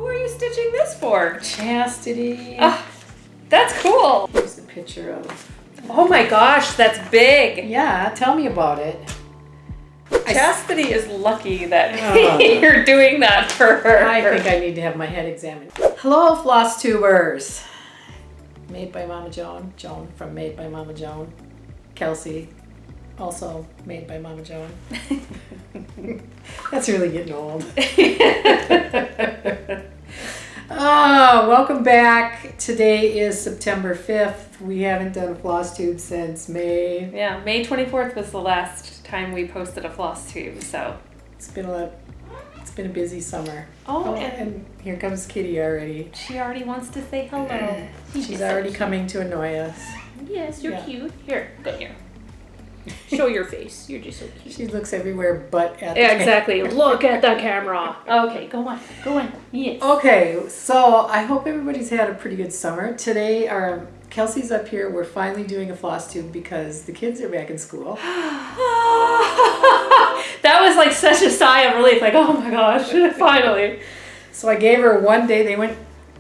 are you stitching this for? Chastity. That's cool. Here's the picture of... Oh my gosh, that's big. Yeah, tell me about it. Chastity is lucky that you're doing that for her. I think I need to have my head examined. Hello, Flosstubers. Made by Mama Joan. Joan from Made by Mama Joan. Kelsey, also made by Mama Joan. That's really getting old. Welcome back. Today is September 5th. We haven't done a Flosstube since May. Yeah, May 24th was the last time we posted a Flosstube, so. It's been a busy summer. Oh, and here comes Kitty already. She already wants to say hello. She's already coming to annoy us. Yes, you're cute. Here, go here. Show your face. You're just so cute. She looks everywhere but at the camera. Exactly. Look at the camera. Okay, go on. Go on. Yes. Okay, so I hope everybody's had a pretty good summer. Today, Kelsey's up here. We're finally doing a Flosstube because the kids are back in school. That was like such a sigh of relief. Like, oh my gosh, finally. So I gave her one day.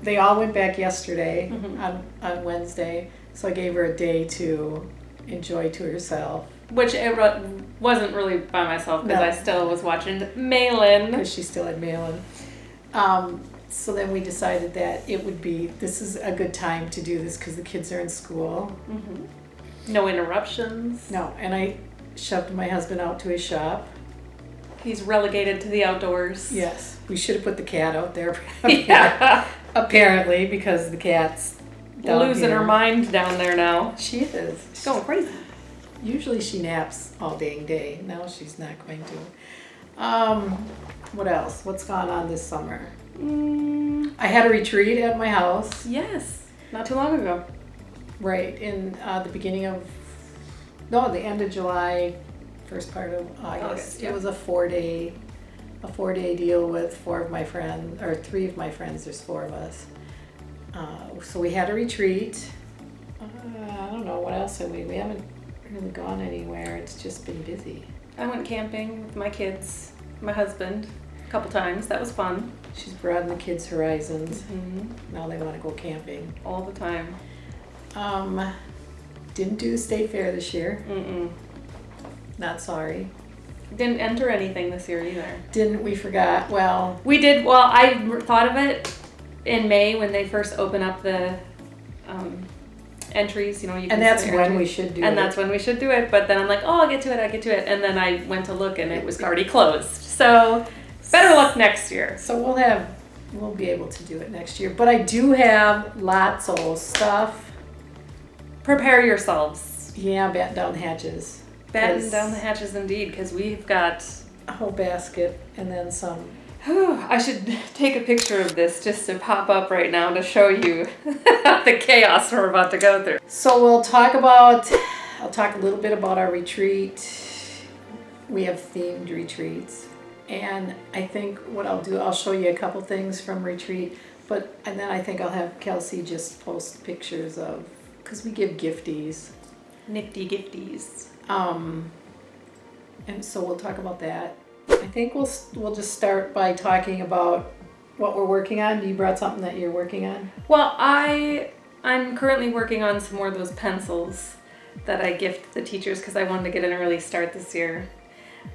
They all went back yesterday on Wednesday. So I gave her a day to enjoy to herself. Which it wasn't really by myself because I still was watching Malin. Because she still had Malin. So then we decided that this is a good time to do this because the kids are in school. Mm-hmm. No interruptions. No, and I shoved my husband out to his shop. He's relegated to the outdoors. Yes, we should have put the cat out there. Yeah. Apparently, because the cat's losing her mind down there now. She is. She's going crazy. Usually she naps all dang day. Now she's not going to. What else? What's gone on this summer? I had a retreat at my house. Yes, not too long ago. Right, in the end of July, first part of August. Yeah. It was a 4-day deal with three of my friends. There's 4 of us. So we had a retreat. I don't know, what else have we haven't really gone anywhere. It's just been busy. I went camping with my kids, my husband, a couple times. That was fun. She's broadened the kids' horizons. Mm-hmm. Now they want to go camping. All the time. Didn't do the state fair this year. Mm-mm. Not sorry. Didn't enter anything this year either. Didn't, we forgot. Well, we did. Well, I thought of it in May when they first open up the entries. You can. And that's when we should do it. And that's when we should do it. But then I'm like, I'll get to it. And then I went to look and it was already closed. So better luck next year. So we'll be able to do it next year. But I do have lots of stuff. Prepare yourselves. Yeah, batten down the hatches. Batten down the hatches indeed, because we've got a whole basket and then some. I should take a picture of this just to pop up right now to show you the chaos we're about to go through. So I'll talk a little bit about our retreat. We have themed retreats. And I think what I'll do, I'll show you a couple things from retreat, and then I think I'll have Kelsey just post pictures of, because we give gifties. Nifty gifties. And so we'll talk about that. I think we'll just start by talking about what we're working on. You brought something that you're working on? Well, I'm currently working on some more of those pencils that I gift the teachers because I wanted to get an early start this year.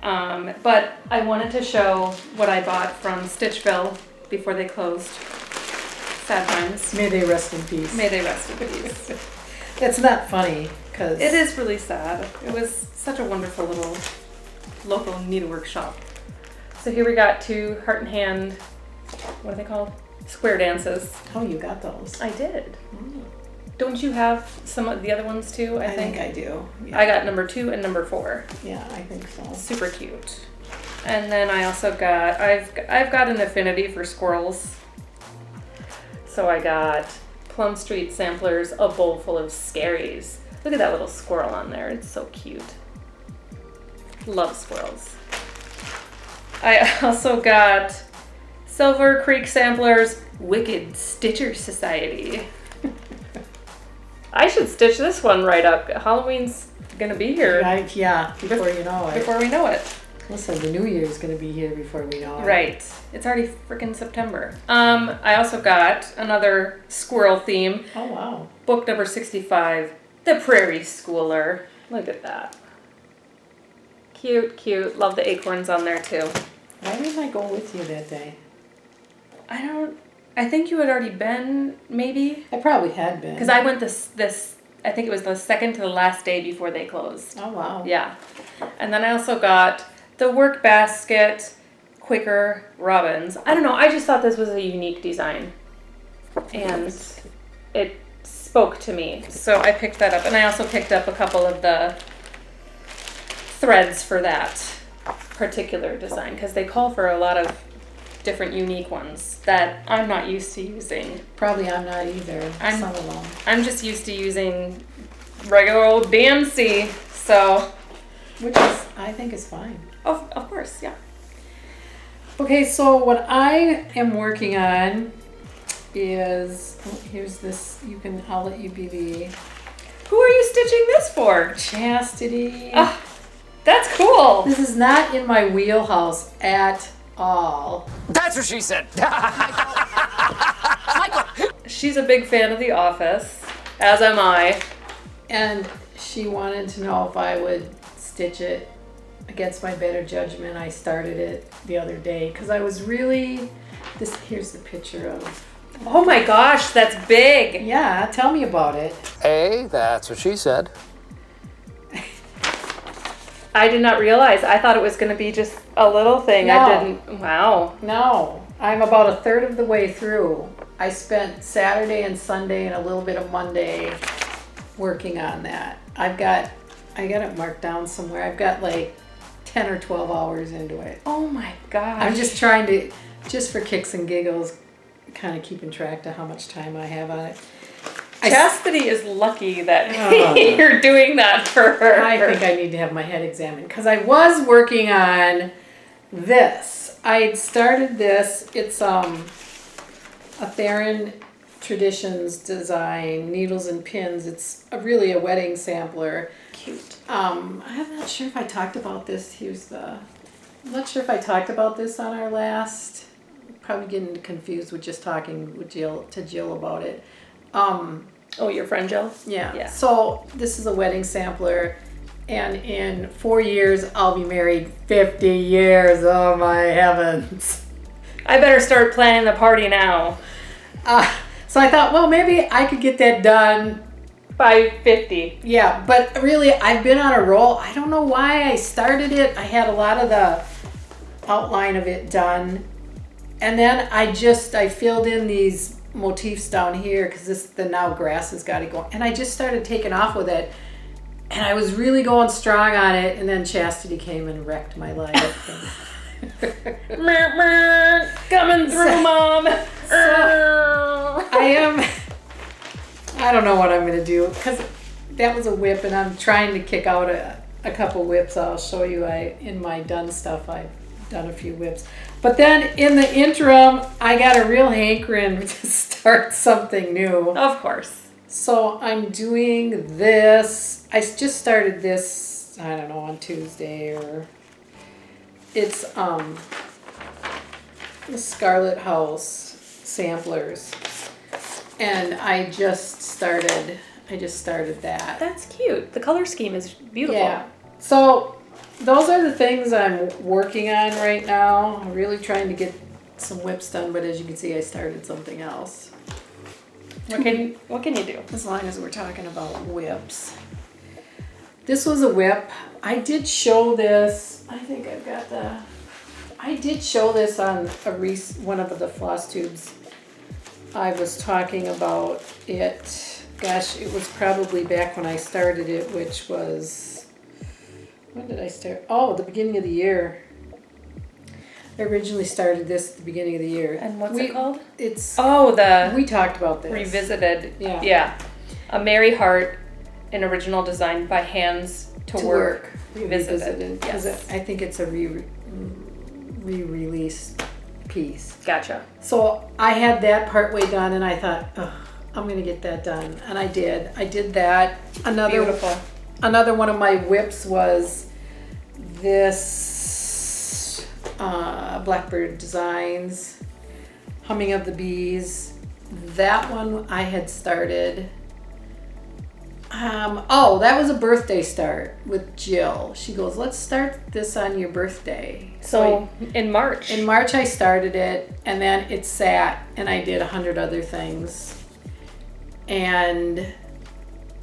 But I wanted to show what I bought from Stitchville before they closed. Sad times. May they rest in peace. May they rest in peace. It's not funny because it is really sad. It was such a wonderful little local needlework shop. So here we got 2 heart and hand, what are they called? Square dances. Oh, you got those. I did. Don't you have some of the other ones too? I think I do. Yeah. I got number 2 and number 4. Yeah, I think so. Super cute. And then I also got, I've got an affinity for squirrels. So I got Plum Street Samplers, a bowl full of Scaries. Look at that little squirrel on there. It's so cute. Love squirrels. I also got Silver Creek Samplers, Wicked Stitcher Society. I should stitch this one right up. Halloween's gonna be here. Yeah, before you know it. Before we know it. Listen, the new year is going to be here before we know it. Right. It's already freaking September. I also got another squirrel theme. Oh, wow. Book number 65, The Prairie Schooler. Look at that. Cute, cute. Love the acorns on there too. Why didn't I go with you that day? I think you had already been, maybe? I probably had been. Because I went this, I think it was the second to the last day before they closed. Oh, wow. Yeah. And then I also got the Workbasket Quaker Robins. I don't know, I just thought this was a unique design. And it spoke to me. So I picked that up. And I also picked up a couple of the threads for that particular design because they call for a lot of different unique ones that I'm not used to using. Probably I'm not either. Some of them. I'm just used to using regular old DMC, so. Which is, I think is fine. Of course, yeah. Okay, so what I am working on is, here's this, I'll let you be the Who are you stitching this for? Chastity. Oh, that's cool. This is not in my wheelhouse at all. That's what she said. She's a big fan of The Office, as am I. And she wanted to know if I would stitch it against my better judgment. I started it the other day because I was really, here's the picture of. Oh my gosh, that's big. Yeah, tell me about it. Hey, that's what she said. I did not realize. I thought it was going to be just a little thing. No. I didn't. Wow. No, I'm about a third of the way through. I spent Saturday and Sunday and a little bit of Monday working on that. I got it marked down somewhere. I've got like 10 or 12 hours into it. Oh my gosh. I'm just trying to, just for kicks and giggles, kind of keeping track to how much time I have on it. Chastity is lucky that you're doing that for her. I think I need to have my head examined because I was working on this. I had started this. It's a Theron Traditions design, needles and pins. It's really a wedding sampler. Cute. I'm not sure if I talked about this. I'm not sure if I talked about this on our last. Probably getting confused with just talking with Jill about it. Oh, your friend Jill? Yeah. So this is a wedding sampler, and in 4 years I'll be married. 50 years. Oh my heavens! I better start planning the party now. So I thought, well, maybe I could get that done by 50. Yeah, but really, I've been on a roll. I don't know why I started it. I had a lot of the outline of it done, and then I filled in these motifs down here because the now grass has got to go, and I just started taking off with it, and I was really going strong on it, and then Chastity came and wrecked my life. Coming through, Mom. I don't know what I'm gonna do because that was a whip, and I'm trying to kick out a couple whips. I'll show you. In my done stuff, I've done a few whips. But then in the interim, I got a real hankering to start something new. Of course. So I'm doing this. I just started this, I don't know, on Tuesday or it's the Scarlett House samplers. And I just started that. That's cute. The color scheme is beautiful. Yeah. So those are the things I'm working on right now. I'm really trying to get some whips done, but as you can see, I started something else. What can you do? As long as we're talking about whips. This was a whip. I did show this. I think I've got I did show this on one of the Flosstubes. I was talking about it. Gosh, it was probably back when I started it, which was, when did I start? Oh, the beginning of the year. I originally started this at the beginning of the year. And what's it called? We talked about this. Revisited. Yeah. A Merry Heart, an original design by Hands to Work. Revisited. Yes. Yes. I think it's a re-release piece. Gotcha. So I had that part way done, and I thought, I'm going to get that done. And I did. I did that. Beautiful. Another one of my whips was this Blackbird designs, Humming of the Bees. That one I had started. That was a birthday start with Jill. She goes, let's start this on your birthday. So in March. In March I started it, and then it sat, and I did 100 other things. And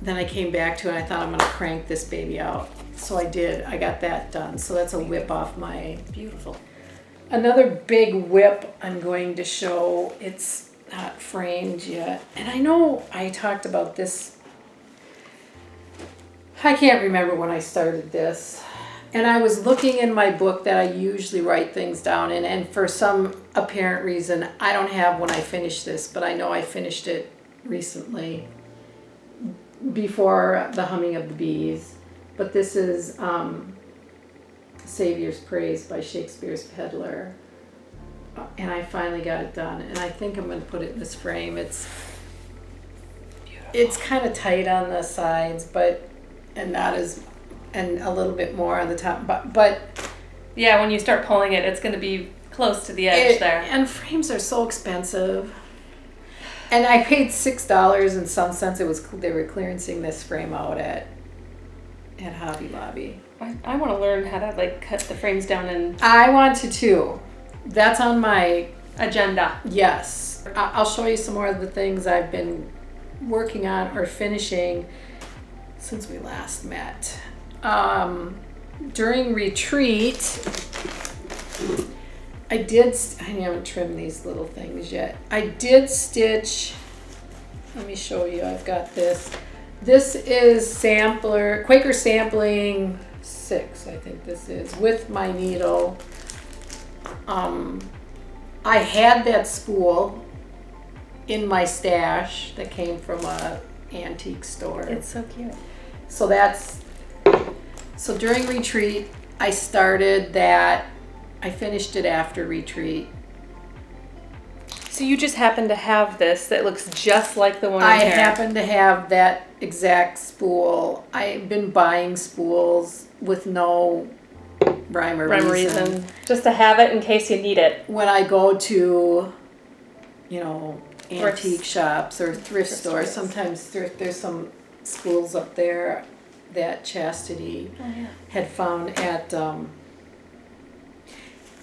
then I came back to it, and I thought I'm gonna crank this baby out. So I did, I got that done. So that's a whip off my, Beautiful. another big whip I'm going to show. It's not framed yet. And I know I talked about this, I can't remember when I started this. And I was looking in my book that I usually write things down in, and for some apparent reason, I don't have when I finished this, but I know I finished it recently before the Humming of the Bees. But this is Saviour's Praise by Shakespeare's Peddler. And I finally got it done, and I think I'm going to put it in this frame. It's kind of tight on the sides, but and not as, and a little bit more on the top, but Yeah, when you start pulling it, it's going to be close to the edge there. And frames are so expensive. And I paid $6 and some cents. They were clearancing this frame out at Hobby Lobby. I want to learn how to like cut the frames down and I want to too. That's on my agenda. yes. I'll show you some more of the things I've been working on or finishing since we last met. During retreat, I haven't trimmed these little things yet. I did stitch, let me show you, I've got this. This is Quaker Sampling 6, I think this is, with my needle. I had that spool in my stash that came from a antique store. It's so cute. So during retreat, I started that. I finished it after retreat. So you just happen to have this that looks just like the one I in here. happen to have that exact spool. I've been buying spools with no rhyme or reason. Just to have it in case you need it. When I go to, Thrifts. antique shops or thrift stores, stores. sometimes there's some spools up there that Chastity Oh yeah. had found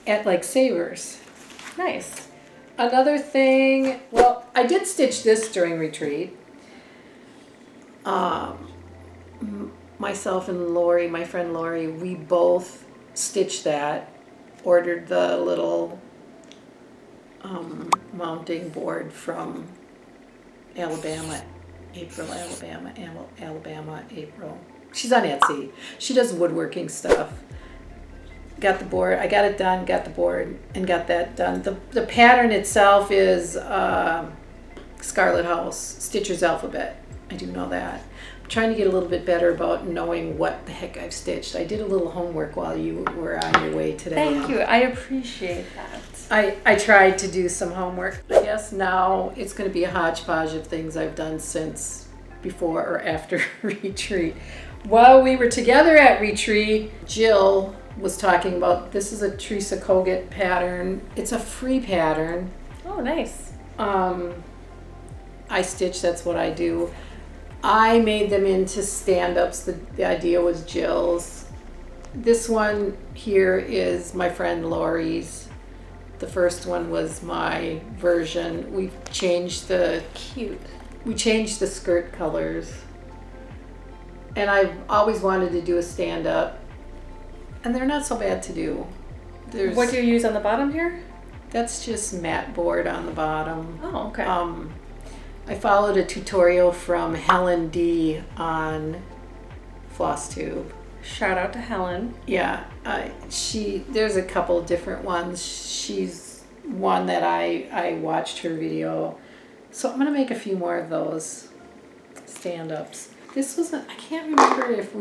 at like Saviour's. Nice. Another thing, well, I did stitch this during retreat. Myself and Lori, my friend Lori, we both stitched that. Ordered the little mounting board from Alabama, April. She's on Etsy. She does woodworking stuff. Got the board. I got it done. Got the board and got that done. The pattern itself is Scarlett House, Stitcher's Alphabet. I do know that. I'm trying to get a little bit better about knowing what the heck I've stitched. I did a little homework while you were on your way today. Thank you. I appreciate that. I tried to do some homework. I guess now it's going to be a hodgepodge of things I've done since before or after retreat. While we were together at retreat, Jill was talking about, this is a Teresa Kogut pattern. It's a free pattern. Oh, nice. I stitch, that's what I do. I made them into stand-ups. The idea was Jill's. This one here is my friend Lori's. The first one was my version. We changed the skirt colors. And I've always wanted to do a stand-up. And they're not so bad to do. What do you use on the bottom here? That's just mat board on the bottom. Oh, okay. I followed a tutorial from Helen D on Flosstube. Shout out to Helen. Yeah, there's a couple different ones. She's one that I watched her video. So I'm gonna make a few more of those stand-ups. This wasn't, I can't remember if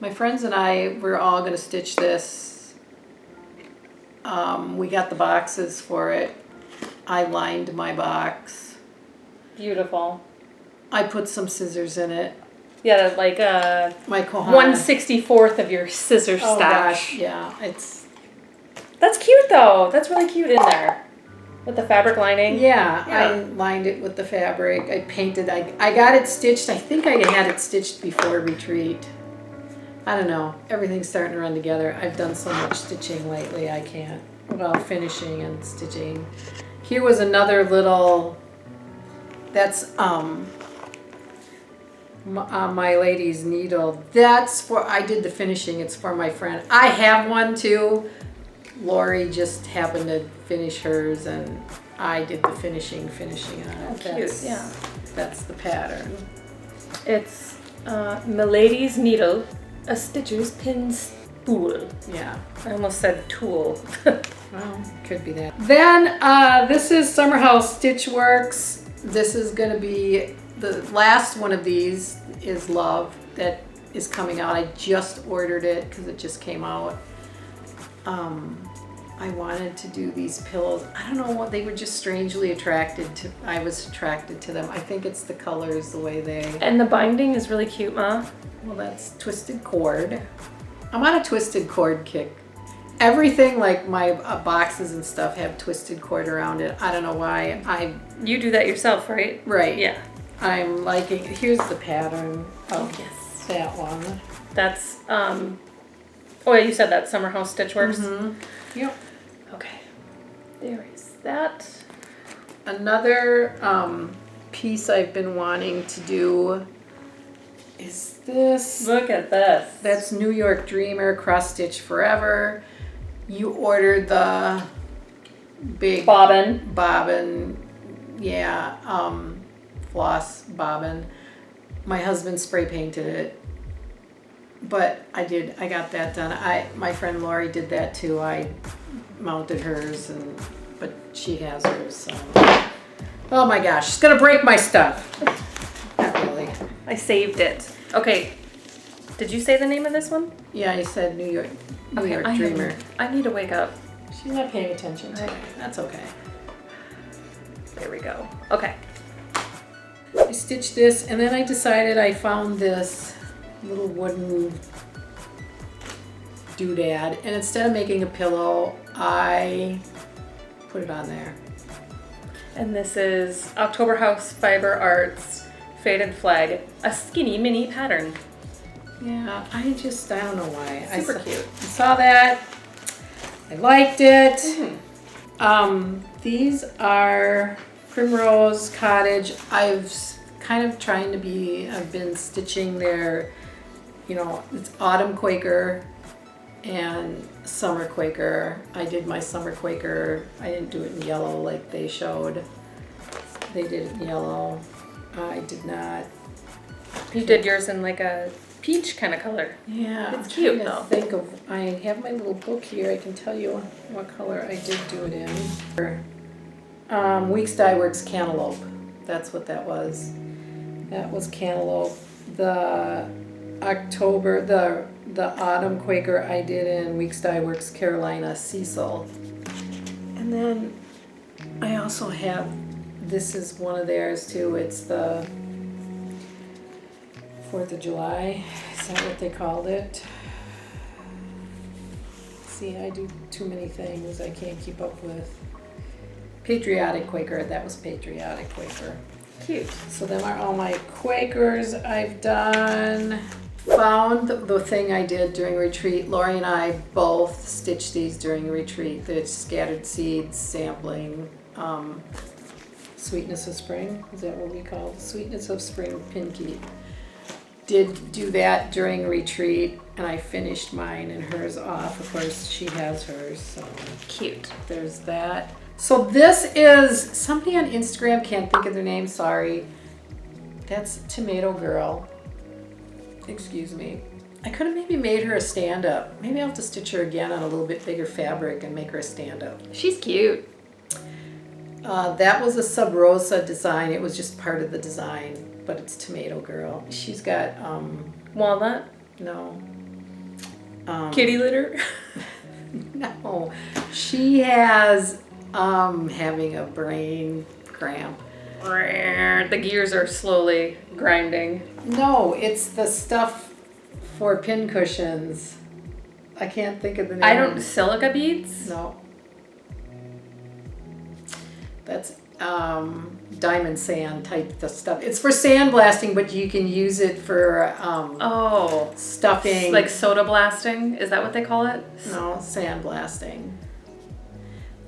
my friends and I were all gonna stitch this. We got the boxes for it. I lined my box. Beautiful. I put some scissors in it. Yeah, like My Kohana. 1/64th of your scissor Oh stash. gosh, yeah, it's That's cute though. That's really cute in there. With the fabric lining. yeah. Yeah. I lined it with the fabric. I painted. I got it stitched. I think I had it stitched before retreat. I don't know. Everything's starting to run together. I've done so much stitching lately. I can't. Well, finishing and stitching. Here was another little. That's my lady's needle. That's for I did the finishing. It's for my friend. I have one too. Lori just happened to finish hers, and I did the finishing on it. Oh, cute. That's, Yeah. That's the pattern. It's Milady's Needle, a stitcher's pin spool. Yeah. I almost said tool. Well, could be that. Then this is Summer House Stitch Works. This is going to be the last one of these is Love that is coming out. I just ordered it because it just came out. I wanted to do these pillows. I don't know what they were just strangely attracted to. I was attracted to them. I think it's the colors, the way they. And the binding is really cute, Ma. Well, that's twisted cord. I'm on a twisted cord kick. Everything like my boxes and stuff have twisted cord around it. I don't know why. You do that yourself, right? Right. Yeah. I'm liking. Here's the pattern of Yes. that one. That's oh yeah, you said that Summer House Stitch Works. Yep. Okay. There is that. Another piece I've been wanting to do is this. Look at this. That's New York Dreamer Cross Stitch Forever. You ordered the big bobbin, yeah, floss bobbin. My husband spray painted it, but I got that done. My friend Lori did that too. I mounted hers, but she has hers. So. Oh my gosh, it's gonna break my stuff. Not really. I saved it. Okay. Did you say the name of this one? Yeah, I said New York I Dreamer. I need to wake up. She's not paying attention today. Okay. That's okay. There we go. Okay. I stitched this, and then I decided I found this little wooden doodad, and instead of making a pillow, I put it on there. And this is October House Fiber Arts Faded Flag, a skinny mini pattern. Yeah, I don't know why. Super cute. I saw that. I liked it. These are Primrose Cottage. I've been stitching their, it's Autumn Quaker and Summer Quaker. I did my Summer Quaker. I didn't do it in yellow like they showed. They did it in yellow. I did not. You did yours in like a peach kind of color. Yeah, It's cute, I'm though. trying to think of. I have my little book here. I can tell you what color I did do it in. Weeks Dye Works Cantaloupe. That's what that was. That was Cantaloupe. The Autumn Quaker I did in Weeks Dye Works Carolina Cecil. And then I also have. This is one of theirs too. It's the 4th of July. Is that what they called it? See, I do too many things I can't keep up with. Patriotic Quaker. That was Patriotic Quaker. Cute. So them are all my Quakers I've done. Found the thing I did during retreat. Lori and I both stitched these during retreat. The Scattered Seeds sampling. Sweetness of Spring, is that what we call it? Sweetness of Spring pin keep. Did do that during retreat, and I finished mine and hers off. Of course, she has hers, so Cute. there's that. So this is, somebody on Instagram, can't think of their name, sorry. That's Tomato Girl. Excuse me. I could have maybe made her a stand-up. Maybe I'll have to stitch her again on a little bit bigger fabric and make her a stand-up. She's cute. That was a Sub Rosa design. It was just part of the design, but it's Tomato Girl. She's got, Walnut. no. Kitty litter. No. She has, having a brain cramp. The gears are slowly grinding. No, it's the stuff for pin cushions. I can't think of the name. Silica beads? No. That's diamond sand type of stuff. It's for sandblasting, but you can use it for stuffing. Like soda blasting? Is that what they call it? No, sandblasting.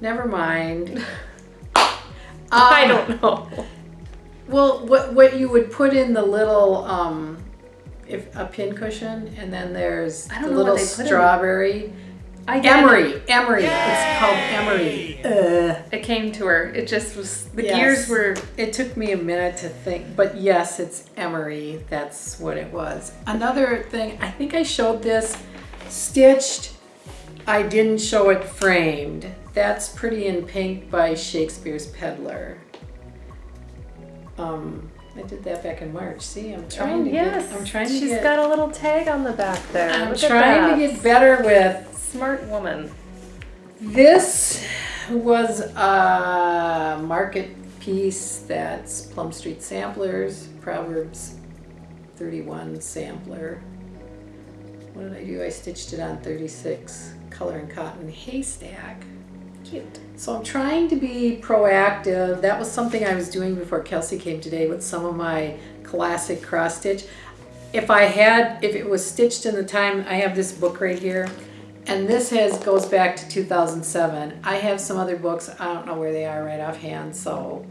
Never mind. I don't know. Well, what you would put in the little if a pin cushion, and then there's I don't the know little what they put in. strawberry. Emery. Emery. It's called emery. It came to her. It just was, the gears were... It took me a minute to think, but yes, it's emery. That's what it was. Another thing, I think I showed this stitched. I didn't show it framed. That's Pretty in Pink by Shakespeare's Peddler. I did that back in March. See, I'm trying to get. She's got a little tag on the back there. I'm Look at trying to that. get better with. Smart woman. This was a market piece that's Plum Street Samplers, Proverbs 31 sampler. What did I do? I stitched it on 36 color and cotton haystack. Cute. So I'm trying to be proactive. That was something I was doing before Kelsey came today with some of my classic cross stitch. If it was stitched in the time, I have this book right here. And this goes back to 2007. I have some other books. I don't know where they are right offhand. So,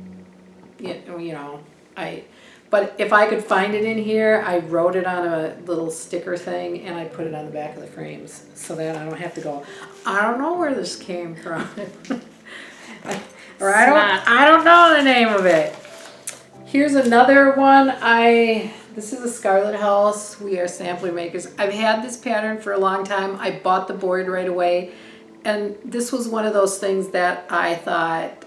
but if I could find it in here, I wrote it on a little sticker thing and I put it on the back of the frames so that I don't have to go, I don't know where this came from. Or I don't know the name of it. Here's another one. This is a Scarlett house. We are sampler makers. I've had this pattern for a long time. I bought the board right away. And this was one of those things that I thought,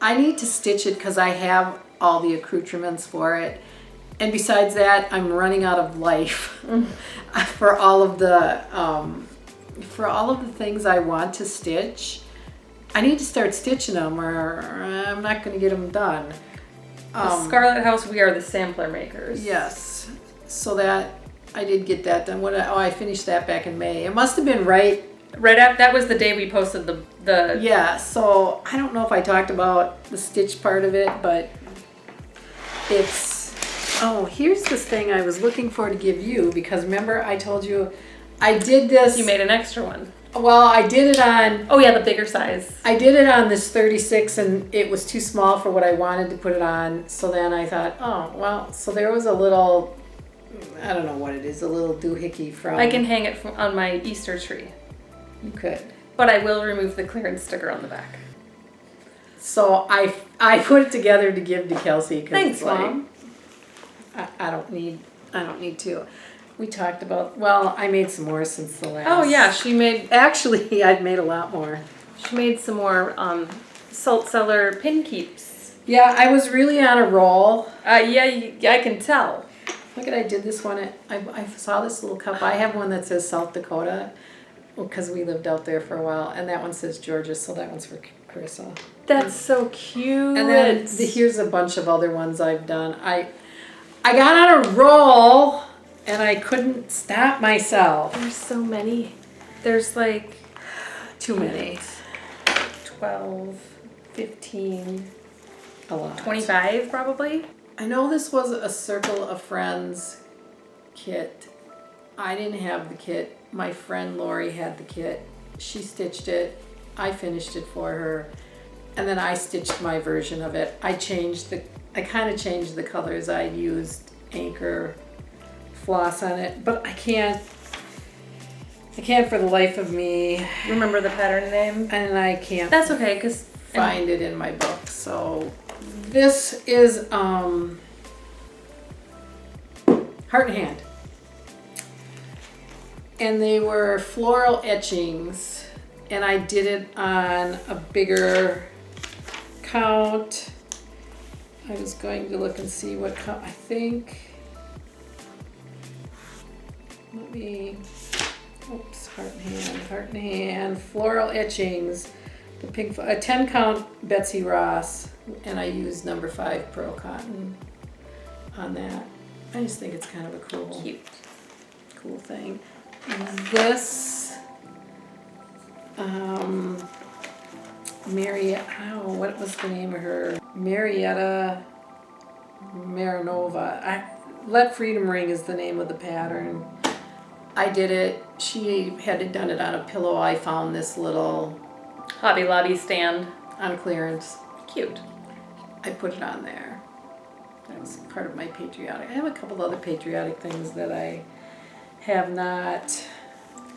I need to stitch it because I have all the accoutrements for it. And besides that, I'm running out of life for all of the things I want to stitch. I need to start stitching them or I'm not going to get them done. The Scarlett house, we are the sampler makers. Yes. So that, I did get that done. I finished that back in May. It must have been right after, that was the day we posted the... Yeah, so I don't know if I talked about the stitch part of it, but here's this thing I was looking for to give you because remember I told you I did this. You made an extra one. Well, I did it on... Oh yeah, the bigger size. I did it on this 36 and it was too small for what I wanted to put it on. So then I thought, so there was a little, I don't know what it is, a little doohickey from... I can hang it on my Easter tree. You could. But I will remove the clearance sticker on the back. So I put it together to give to Kelsey. Thanks, Mom. I don't need to. We talked about, I made some more since the last. Oh yeah, she made... Actually, I've made a lot more. She made some more salt cellar pin keeps. Yeah, I was really on a roll. I can tell. Look at, I did this one. I saw this little cup. I have one that says South Dakota because we lived out there for a while. And that one says Georgia, so that one's for Carissa. That's so cute. And then here's a bunch of other ones I've done. I got on a roll. And I couldn't stop myself. There's so many. There's like... Too many. 12, 15... A lot. 25 probably? I know this was a Circle of Friends kit. I didn't have the kit. My friend Lori had the kit. She stitched it. I finished it for her. And then I stitched my version of it. I kind of changed the colors. I used Anchor floss on it, but I can't for the life of me remember the pattern name, and I can't. That's okay, because find it in my book. So this is Heart and Hand, and they were floral etchings, and I did it on a bigger count. I was going to look and see what count. I think. Heart and Hand, floral etchings, the pink, a 10 count Betsy Ross. and I used number 5 pearl cotton on that. I just think it's kind of a cool thing. This what was the name of her? Marietta Marinova. Let Freedom Ring is the name of the pattern. I did it. She had done it on a pillow. I found this little Hobby Lobby stand. on clearance. Cute. I put it on there. That was part of my patriotic. I have a couple other patriotic things that I have not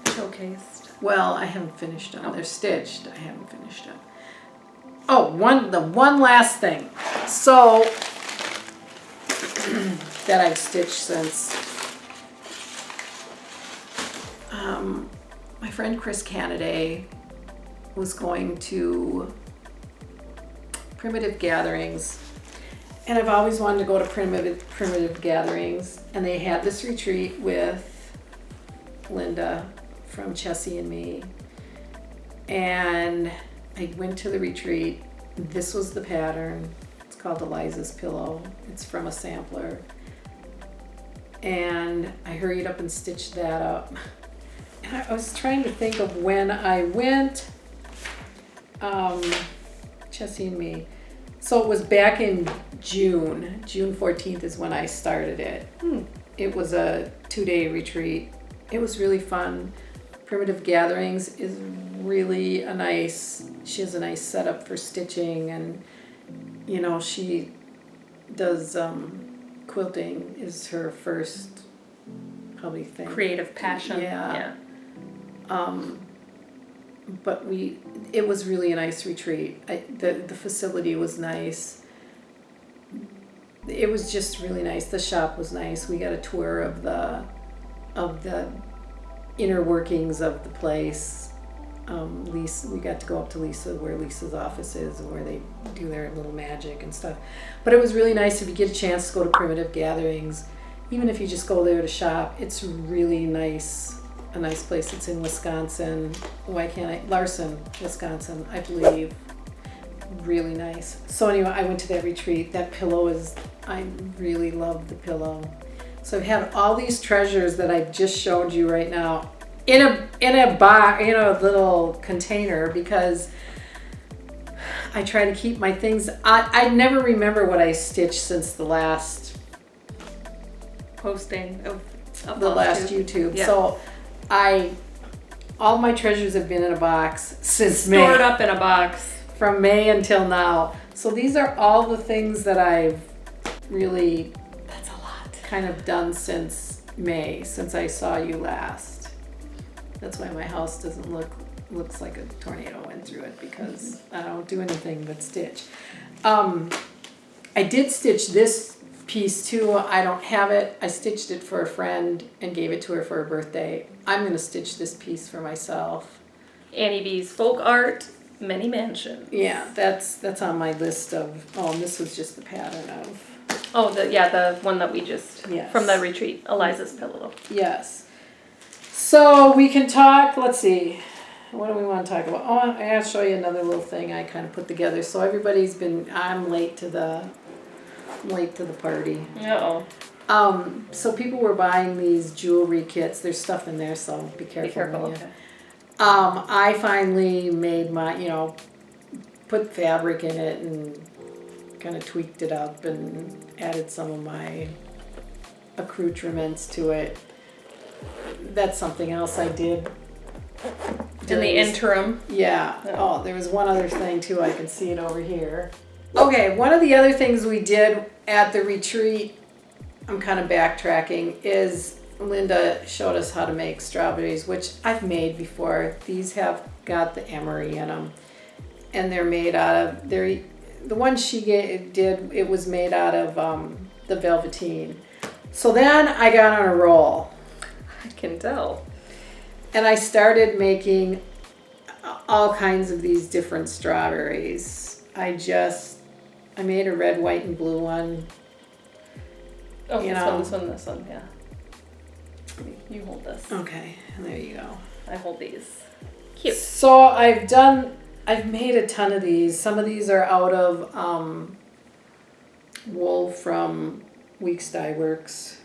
Showcased. Well, I haven't finished them. They're stitched. I haven't finished them. Oh, the one last thing. So that I've stitched since my friend Chris Canaday was going to Primitive Gatherings, and I've always wanted to go to primitive gatherings, and they had this retreat with Linda from Chessie and me, and I went to the retreat. This was the pattern. It's called Eliza's Pillow. It's from a sampler, and I hurried up and stitched that up. And I was trying to think of when I went, Chessie and me. So it was back in June. June 14th is when I started it. It was a 2-day retreat. It was really fun. Primitive Gatherings is really she has a nice setup for stitching, and you know, she does quilting is her first probably thing. Creative passion. Yeah. But it was really a nice retreat. The facility was nice. It was just really nice. The shop was nice. We got a tour of the inner workings of the place. We got to go up to Lisa, where Lisa's office is, and where they do their little magic and stuff. But it was really nice if you get a chance to go to Primitive Gatherings. Even if you just go there to shop, it's really nice. A nice place. It's in Wisconsin. Larson, Wisconsin, I believe. Really nice. So anyway, I went to that retreat. That pillow I really love the pillow. So I've had all these treasures that I've just showed you right now in a box, in a little container, because I try to keep my things. I never remember what I stitched since the last Posting of the last YouTube. Yeah. So all my treasures have been in a box since May. Stored up in a box. From May until now. So these are all the things that I've really That's a lot. kind of done since May, since I saw you last. That's why my house doesn't looks like a tornado went through it, because I don't do anything but stitch. I did stitch this piece too. I don't have it. I stitched it for a friend and gave it to her for her birthday. I'm going to stitch this piece for myself. Annie B's folk art, many mansions. Yeah, that's on my list of. Oh, and this was just the pattern of. Oh, the one that we just Yes. from the retreat, Eliza's Pillow. Yes. So we can talk. Let's see. What do we want to talk about? Oh, I gotta show you another little thing I kind of put together. So everybody's been. I'm late to the party. Uh-oh. So people were buying these jewelry kits. There's stuff in there, so be careful. Be careful, when you- okay. I finally made my, put fabric in it and kind of tweaked it up and added some of my accoutrements to it. That's something else I did. In the interim. Yeah. Oh, there was one other thing too. I can see it over here. Okay, one of the other things we did at the retreat, I'm kind of backtracking, is Linda showed us how to make strawberries, which I've made before. These have got the emery in them, and they're made out of, the one she did, it was made out of the velveteen. So then I got on a roll. I can tell. And I started making all kinds of these different strawberries. I made a red, white, and blue one. Oh, You this know. this one, yeah. You hold this. Okay, there you go. I hold these. Cute. So I've done I've made a ton of these. Some of these are out of wool from Weeks Dye Works.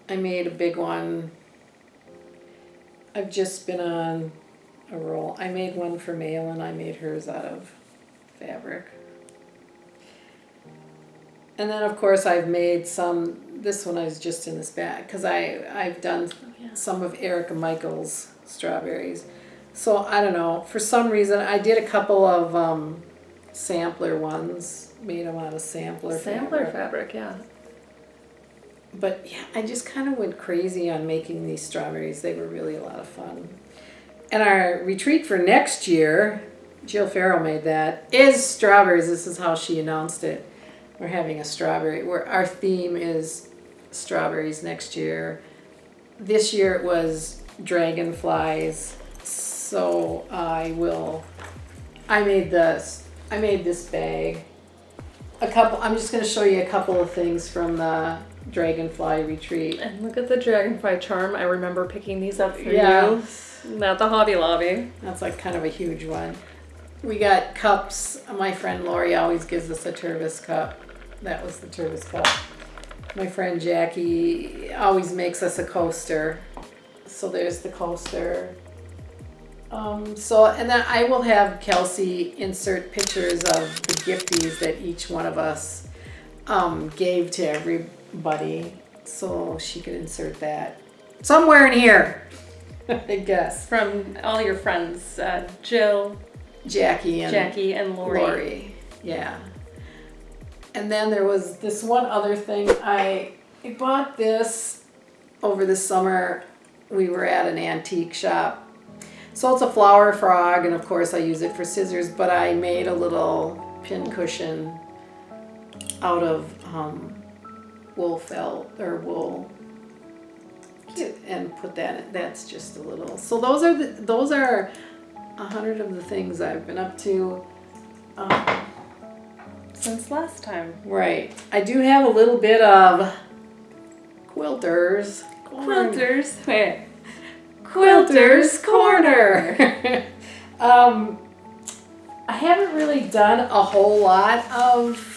I made a big one. I've just been on a roll. I made one for Mail and I made hers out of fabric. And then of course I've made some, this one is just in this bag because I've done some of Erica Michael's strawberries. So I don't know, for some reason I did a couple of sampler ones, made them out of sampler fabric, yeah. But yeah, I just kind of went crazy on making these strawberries. They were really a lot of fun. And our retreat for next year, Jill Farrell made that, is strawberries. This is how she announced it. We're having a strawberry, where our theme is strawberries next year. This year it was dragonflies. So I made this bag. I'm just going to show you a couple of things from the Dragonfly retreat. And look at the dragonfly charm. I remember picking these up for you at the Hobby Lobby. That's like kind of a huge one. We got cups. My friend Lori always gives us a Tervis cup. That was the Tervis cup. My friend Jackie always makes us a coaster. So there's the coaster. And then I will have Kelsey insert pictures of the gifties that each one of us gave to everybody, so she could insert that somewhere in here, I guess. From all your friends, Jill, Jackie, and Lori. Yeah. And then there was this one other thing. I bought this over the summer. We were at an antique shop. So it's a flower frog, and of course I use it for scissors, but I made a little pin cushion out of wool felt, or wool, and put that in. That's just a little. So those are 100 of the things I've been up to. Since last time. Right. I do have a little bit of quilters. Wait. Quilter's Corner. I haven't really done a whole lot of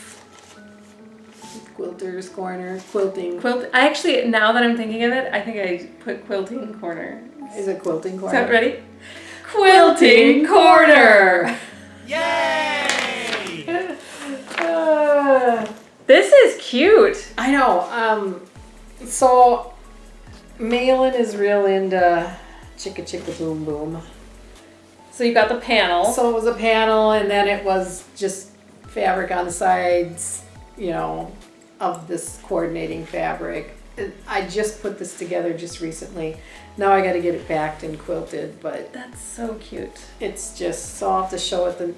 Quilter's Corner, quilting. I actually, now that I'm thinking of it, I think I put Quilting Corner. Is it Quilting Corner? So, ready? Quilting Corner! Yay! This is cute. I know. So Malin is real into chicka chicka boom boom. So you got the panel. So it was a panel, and then it was just fabric on the sides, of this coordinating fabric. I just put this together just recently. Now I got to get it backed and quilted, but That's so cute. it's just, so I'll have to show it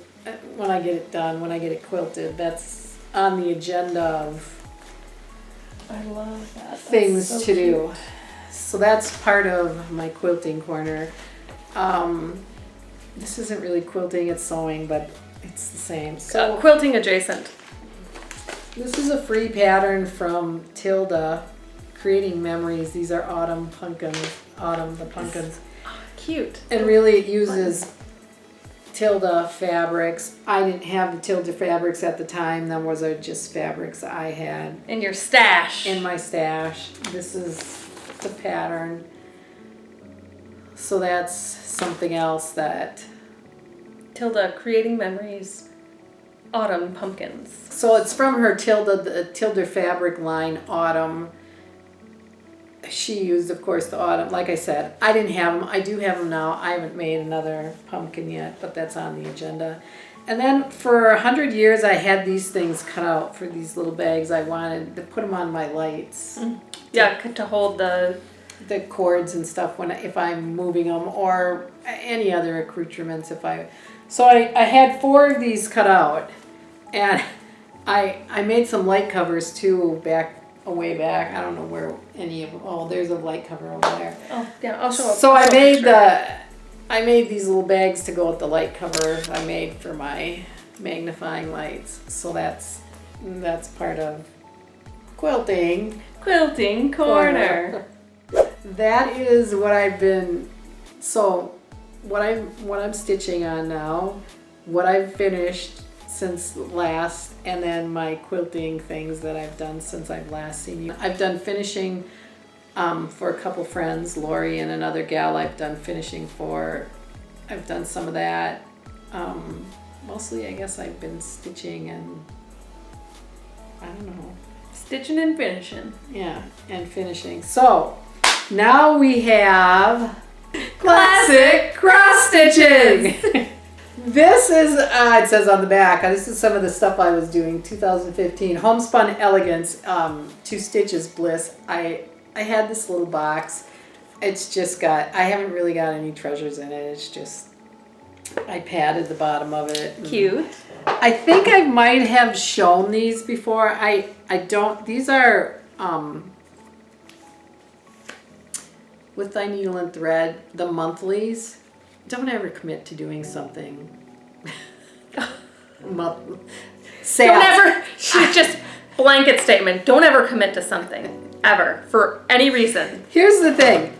when I get it done, when I get it quilted. That's on the agenda of I love that. That's things so to cute. do. So that's part of my quilting corner. This isn't really quilting, it's sewing, but it's the same. So Quilting adjacent. this is a free pattern from Tilda, Creating Memories. These are autumn pumpkins. Cute. And really it uses Tilda fabrics. I didn't have the Tilda fabrics at the time. Those are just fabrics I had In your stash. in my stash. This is the pattern. So that's something else that... Tilda, Creating Memories, Autumn Pumpkins. So it's from her the Tilda fabric line, Autumn. She used, of course, the autumn. Like I said, I didn't have them. I do have them now. I haven't made another pumpkin yet, but that's on the agenda. And then for 100 years, I had these things cut out for these little bags. I wanted to put them on my lights. Yeah, to hold the cords and stuff if I'm moving them, or any other accoutrements So I had 4 of these cut out, and I made some light covers too way back. I don't know where any of them. Oh, there's a light cover over there. Oh, yeah, I'll show up. So I made these little bags to go with the light cover I made for my magnifying lights. So that's part of Quilting Quilting Corner. That is what I've been. So what I'm stitching on now, what I've finished since last, and then my quilting things that I've done since I've last seen you. I've done finishing for a couple friends, Lori and another gal I've done finishing for. I've done some of that. Mostly I guess I've been stitching and I don't know. Stitching and finishing. Yeah, and finishing. So now we have classic cross stitching. This is, it says on the back, this is some of the stuff I was doing, 2015, Homespun Elegance, 2 Stitches Bliss. I had this little box. It's just got, I haven't really got any treasures in it. It's just, I padded the bottom of it. Cute. I think I might have shown these before. I don't, these are with Thy Needle and Thread, the monthlies. Don't ever commit to doing something. Don't ever, just blanket statement, don't ever commit to something, ever, for any reason. Here's the thing,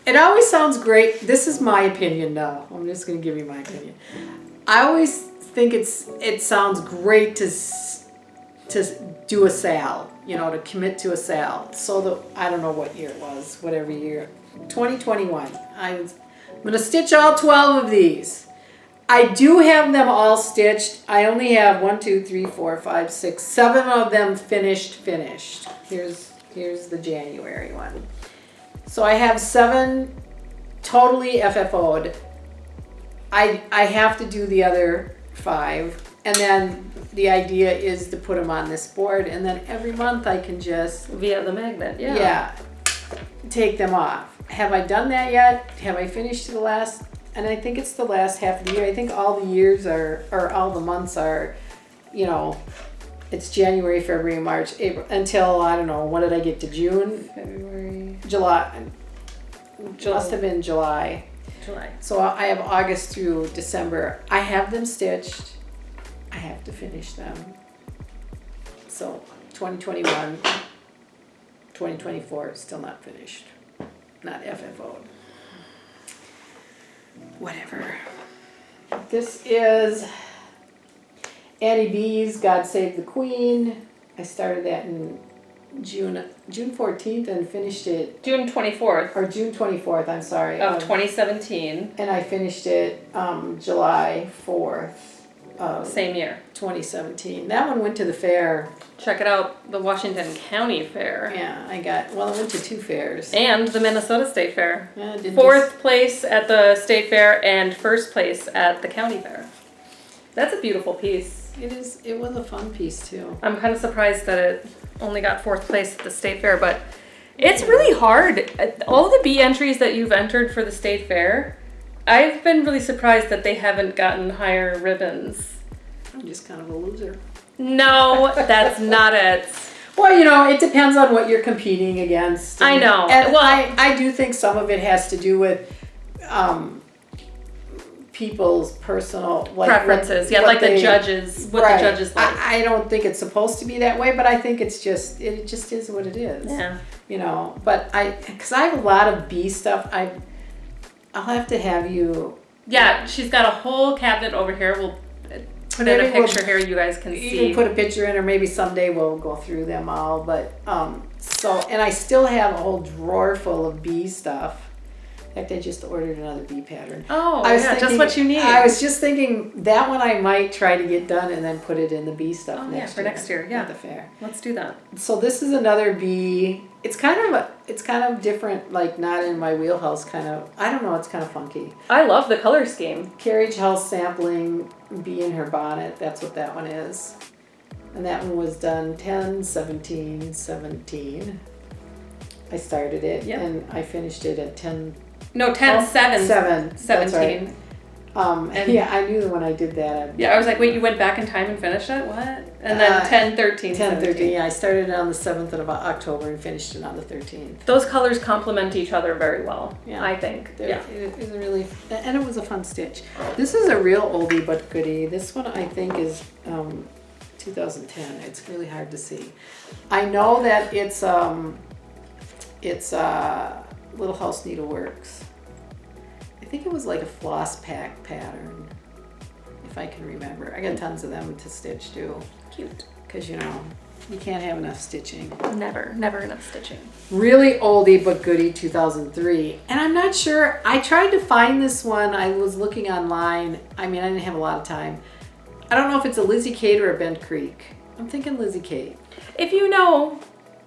it always sounds great. This is my opinion now. I'm just going to give you my opinion. I always think it sounds great to do a sale, you know, to commit to a sale. So I don't know what year it was, whatever year, 2021. I'm going to stitch all 12 of these. I do have them all stitched. I only have 1, 2, 3, 4, 5, 6, 7 of them finished. Here's the January one. So I have 7 totally FFO'd. I have to do the other 5, and then the idea is to put them on this board, and then every month I can just via the magnet, yeah, take them off. Have I done that yet? Have I finished the last? And I think it's the last half of the year. I think all the years are, or all the months are, you know, it's January, February, March, April, until, I don't know, what did I get to June? February. July. Must have been July. So I have August through December. I have them stitched. I have to finish them. So 2021, 2024, still not finished. Not FFO'd. Whatever. This is Annie B's God Save the Queen. I started that in June 14th and finished it June 24th. Or June 24th, I'm sorry. Of 2017. And I finished it July 4th. Same year. 2017. That one went to the fair. Check it out, the Washington County Fair. Yeah, I went to 2 fairs. And the Minnesota State Fair. Yeah, 4th place at the State Fair and 1st place at the County Fair. That's a beautiful piece. It was a fun piece too. I'm kind of surprised that it only got 4th place at the State Fair, but it's really hard. All the bee entries that you've entered for the State Fair, I've been really surprised that they haven't gotten higher ribbons. I'm just kind of a loser. No, that's not it. Well, you know, it depends on what you're competing against. I know. And well, I do think some of it has to do with people's personal preferences. Yeah, like the judges, what the judges like. I don't think it's supposed to be that way, but I think it just is what it is. Yeah. You know, but because I have a lot of bee stuff, I'll have to have you. Yeah, she's got a whole cabinet over here. We'll put in a picture here you guys can see. You can put a picture in, or maybe someday we'll go through them all. But and I still have a whole drawer full of bee stuff. In fact, I just ordered another bee pattern. Oh, yeah, just what you need. I was just thinking that one I might try to get done and then put it in the bee stuff next year. Yeah, at the fair. Let's do that. So this is another bee. It's kind of different, like not in my wheelhouse. Kind of, I don't know. It's kind of funky. I love the color scheme. Carriage House sampling, bee in her bonnet. That's what that one is. And that one was done 10/17/17. I started it and I finished it at 10. No, 10/7/17. That's right. Yeah, I knew when I did that. Yeah, I was like, wait, you went back in time and finished it? What? And then 10/13/17. 10/13. Yeah, I started it on the 7th of October and finished it on the 13th. Those colors complement each other very well. Yeah, I think. Yeah, it was a really, and it was a fun stitch. This is a real oldie but goodie. This one I think is 2010. It's really hard to see. I know that it's Little House Needleworks. I think it was like a floss pack pattern, if I can remember. I got tons of them to stitch too. Cute. Because, you know, you can't have enough stitching. Never enough stitching. Really oldie but goodie, 2003. And I'm not sure, I tried to find this one. I was looking online. I mean, I didn't have a lot of time. I don't know if it's a Lizzie Kate or a Bent Creek. I'm thinking Lizzie Kate. If you know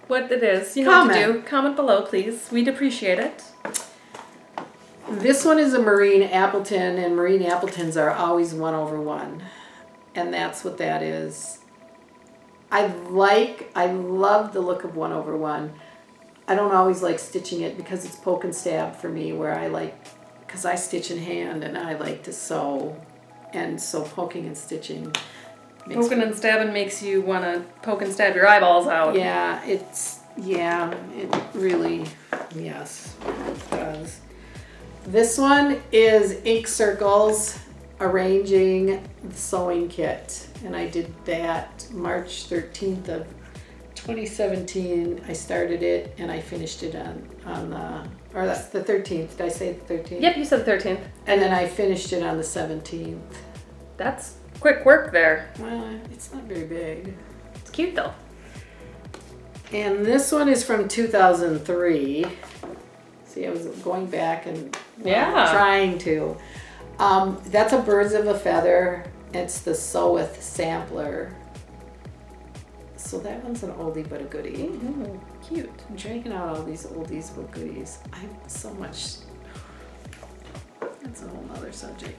what it is, you know what to do. Comment below, please. We'd appreciate it. This one is a Marine Appleton, and Marine Appletons are always 1/1. And that's what that is. I love the look of 1/1. I don't always like stitching it because it's poke and stab for me, where I like, because I stitch in hand and I like to sew, and so poking and stitching makes Poking and stabbing makes you want to poke and stab your eyeballs out. Yeah, it really, yes, it does. This one is ink circles, arranging the sewing kit, and I did that March 13th of 2017. I started it and I finished it or that's the 13th. Did I say the 13th? Yep, you said 13th. And then I finished it on the 17th. That's quick work there. Well, it's not very big. It's cute though. And this one is from 2003. See, I was going back and trying to. That's a Birds of a Feather. It's the Sew With sampler. So that one's an oldie but a goodie. Mm-hmm. Cute. I'm dragging out all these oldies but goodies. I have so much. That's a whole nother subject.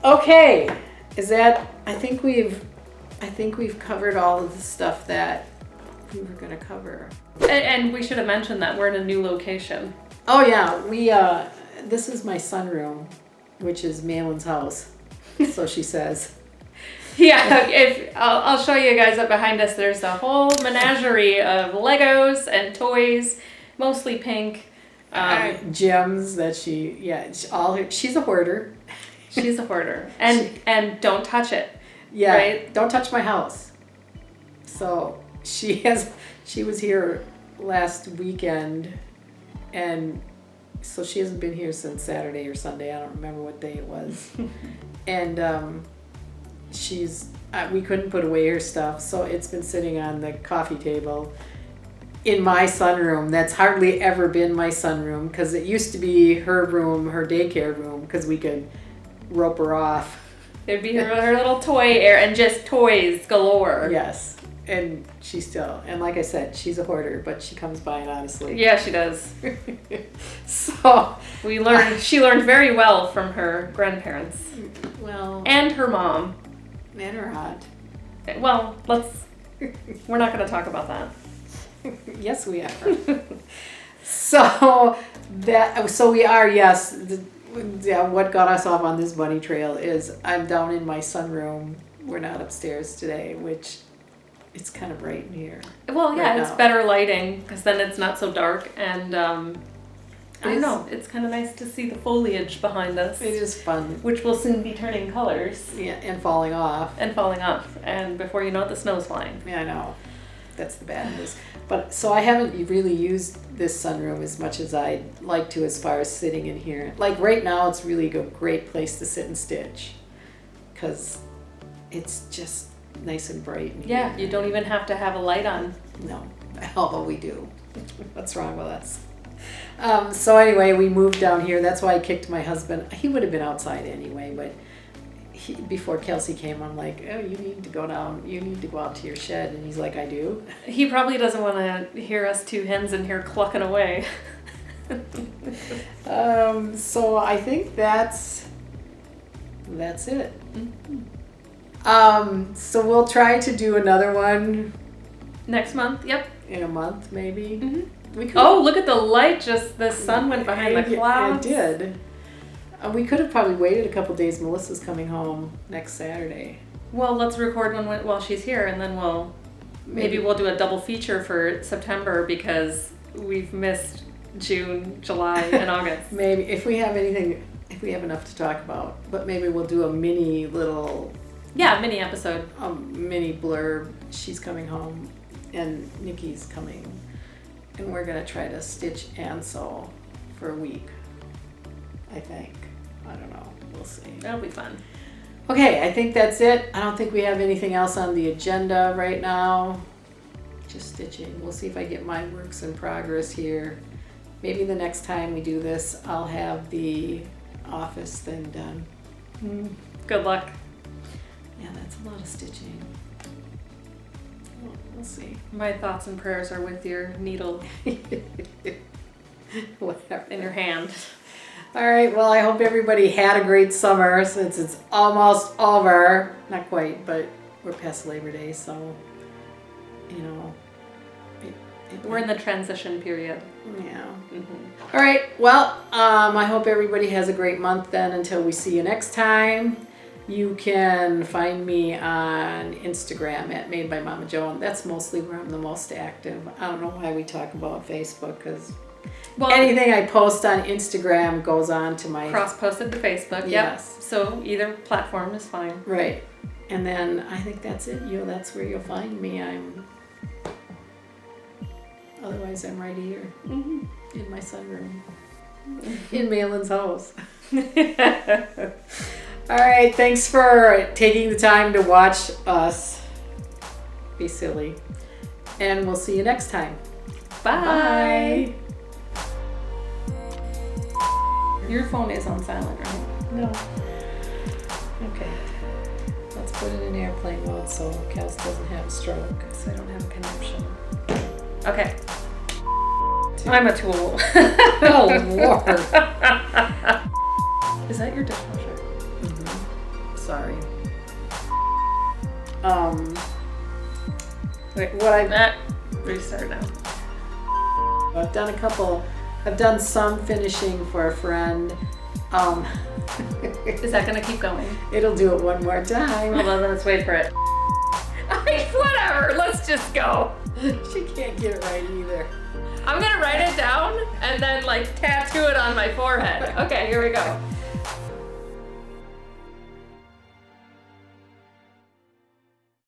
Okay, I think we've covered all of the stuff that we were gonna cover. And we should have mentioned that we're in a new location. Oh yeah, this is my sunroom, which is Malin's house. So she says. Yeah, I'll show you guys up behind us. There's a whole menagerie of Legos and toys, mostly pink. Gems that she's a hoarder. She's a hoarder, and don't touch it. Yeah, right? Don't touch my house. So she was here last weekend, and so she hasn't been here since Saturday or Sunday. I don't remember what day it was. And we couldn't put away her stuff, so it's been sitting on the coffee table in my sunroom. That's hardly ever been my sunroom, because it used to be her room, her daycare room, because we could rope her off. It'd be her little toy area and just toys galore. Yes. And and like I said, she's a hoarder, but she comes by it honestly. Yeah, she does. So she learned very well from her grandparents. Well. And her mom. And her aunt. Well, we're not going to talk about that. Yes, we are. So we are, yes. What got us off on this bunny trail is I'm down in my sunroom. We're not upstairs today, which it's kind of bright in here. Well, yeah, right it's now. better lighting because then it's not so dark, and I don't know, it's kind of nice to see the foliage behind us. It is fun. Which will soon be turning colors. Yeah, and falling off. And before you know it, the snow's flying. Yeah, I know. That's the bad news. But so I haven't really used this sunroom as much as I'd like to, as far as sitting in here. Like right now, it's really a great place to sit and stitch, because it's just nice and bright in Yeah, here. you don't even have to have a light on. No, although we do. What's wrong with us? So anyway, we moved down here. That's why I kicked my husband. He would have been outside anyway, but before Kelsey came, I'm like, oh, you need to go down. You need to go out to your shed. And he's like, I do. He probably doesn't want to hear us two hens in here clucking away. So I think that's it. Mm-hmm. So we'll try to do another one Next month, yep. in a month, maybe. Mm-hmm. We could. Oh, look at the light! Just the sun went behind the clouds. It did. We could have probably waited a couple days. Melissa's coming home next Saturday. Well, let's record one while she's here, and then maybe we'll do a double feature for September, because we've missed June, July, and August. Maybe if we have enough to talk about, but maybe we'll do a mini little. Yeah, mini episode. A mini blurb. She's coming home, and Nikki's coming, and we're gonna try to stitch and sew for a week. I think. I don't know. We'll see. That'll be fun. Okay, I think that's it. I don't think we have anything else on the agenda right now. Just stitching. We'll see if I get my works in progress here. Maybe the next time we do this, I'll have the office thing done. Good luck. Yeah, that's a lot of stitching. We'll see. My thoughts and prayers are with your needle Whatever. in your hand. All right, well, I hope everybody had a great summer since it's almost over. Not quite, but we're past Labor Day, so, you know. We're in the transition period. Yeah. All right, well, I hope everybody has a great month then until we see you next time. You can find me on Instagram at Made by Mama Joan. That's mostly where I'm the most active. I don't know why we talk about Facebook, because anything I post on Instagram goes on to my... Cross-posted to Facebook, Yes. Yep. So either platform is fine. Right. And then I think that's it. That's where you'll find me. Otherwise, I'm right here in my sunroom in Malin's house. All right. Thanks for taking the time to watch us be silly. And we'll see you next time. Bye. Your phone is on silent, right? No. Okay. Let's put it in airplane mode so Kels doesn't have a stroke. So I don't have a connection. Okay. I'm a tool. Oh, Lord. Is that your dishwasher? Sorry. Wait, What I've restart now. I've done some finishing for a friend. Is that gonna keep going? It'll do it one more time. Hold on, let's wait for it. Whatever, let's just go. She can't get it right either. I'm gonna write it down and then like tattoo it on my forehead. Okay, here we go.